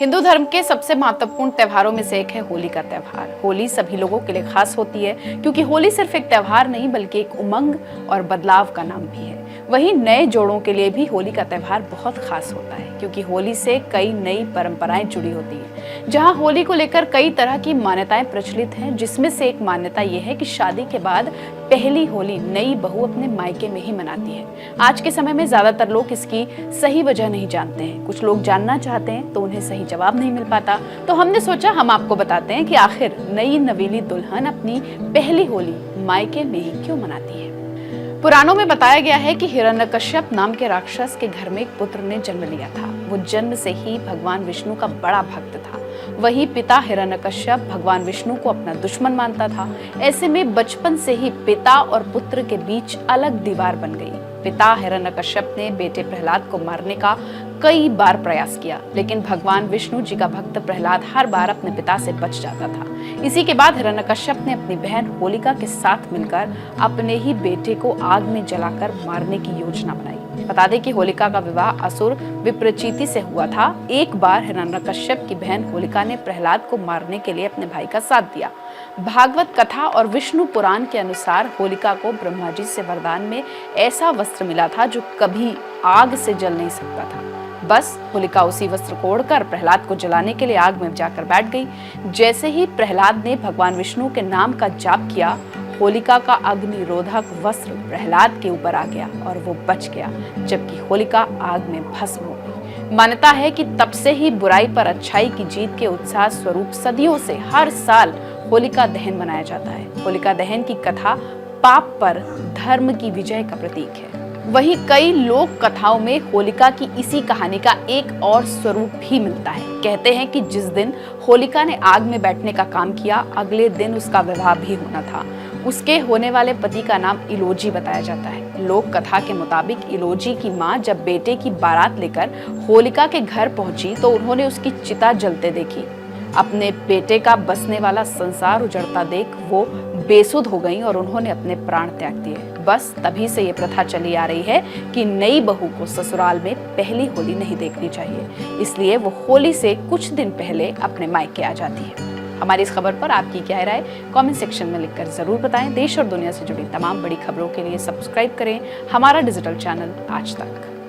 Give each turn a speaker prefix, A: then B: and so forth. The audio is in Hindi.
A: हिंदू धर्म के सबसे महत्वपूर्ण त्योहारों में से एक है होली का त्योहार। होली सभी लोगों के लिए खास होती है क्योंकि होली सिर्फ एक त्योहार नहीं बल्कि एक उमंग और बदलाव का नाम भी है। वहीं नए जोड़ों के लिए भी होली का त्योहार बहुत खास होता है क्योंकि होली से कई नई परंपराएं जुड़ी होती हैं। जहां होली को लेकर कई तरह की मान्यताएं प्रचलित हैं, जिसमें से एक मान्यता यह है कि शादी के बाद पहली होली नई बहू अपने मायके में ही मनाती है। आज के समय में ज्यादातर लोग इसकी सही वजह नहीं जानते हैं। कुछ लोग जानना चाहते हैं तो उन्हें सही जवाब नहीं मिल पाता। तो हमने सोचा हम आपको बताते हैं कि आखिर नई नवेली दुल्हन अपनी पहली होली मायके में ही क्यों मनाती है। पुराणों में बताया गया है कि हिरण्यकश्यप नाम के राक्षस के घर में एक पुत्र ने जन्म लिया था। वो जन्म से ही भगवान विष्णु का बड़ा भक्त था। वही पिता हिरण्यकश्यप भगवान विष्णु को अपना दुश्मन मानता था। ऐसे में बचपन से ही पिता और पुत्र के बीच अलग दीवार बन गई। पिता हिरण्यकश्यप ने बेटे प्रहलाद को मारने का कई बार प्रयास किया, लेकिन भगवान विष्णु जी का भक्त प्रहलाद हर बार अपने पिता से बच जाता था। इसी के बाद हिरण्यकश्यप ने अपनी बहन होलिका के साथ मिलकर अपने ही बेटे को आग में जलाकर मारने की योजना बनाई। बता दें कि होलिका का विवाह असुर विप्रचिति से हुआ था। एक बार हिरण्यकश्यप की बहन होलिका ने प्रहलाद को मारने के लिए अपने भाई का साथ दिया। भागवत कथा और विष्णु पुराण के अनुसार होलिका को ब्रह्मा जी से वरदान में ऐसा वस्त्र मिला था जो कभी आग से जल नहीं सकता था। बस होलिका उसी वस्त्र को ओढ़कर प्रहलाद को जलाने के लिए आग में जाकर बैठ गई। जैसे ही प्रहलाद ने भगवान विष्णु के नाम का जाप किया, होलिका का अग्निरोधक वस्त्र प्रहलाद के ऊपर आ गया और वो बच गया, जबकि होलिका आग में भस्म हो गई। मान्यता है कि तब से ही बुराई पर अच्छाई की जीत के उत्साह स्वरूप सदियों से हर साल होलिका दहन मनाया जाता है। होलिका दहन की कथा पाप पर धर्म की विजय का प्रतीक है। वहीं कई लोक कथाओं में होलिका की इसी कहानी का एक और स्वरूप भी मिलता है। कहते हैं कि जिस दिन होलिका ने आग में बैठने का काम किया, अगले दिन उसका विवाह भी होना था। उसके होने वाले पति का नाम इलोजी बताया जाता है। लोक कथा के मुताबिक इलोजी की माँ जब बेटे की बारात लेकर होलिका के घर पहुंची तो उन्होंने उसकी चिता जलते देखी। अपने बेटे का बसने वाला संसार उजड़ता देख वो बेसुध हो गईं और उन्होंने अपने प्राण त्याग दिए। बस तभी से ये प्रथा चली आ रही है कि नई बहू को ससुराल में पहली होली नहीं देखनी चाहिए, इसलिए वो होली से कुछ दिन पहले अपने मायके आ जाती है। हमारी इस खबर पर आपकी क्या राय कमेंट सेक्शन में लिखकर जरूर बताएं। देश और दुनिया से जुड़ी तमाम बड़ी खबरों के लिए सब्सक्राइब करें हमारा डिजिटल चैनल आज तक।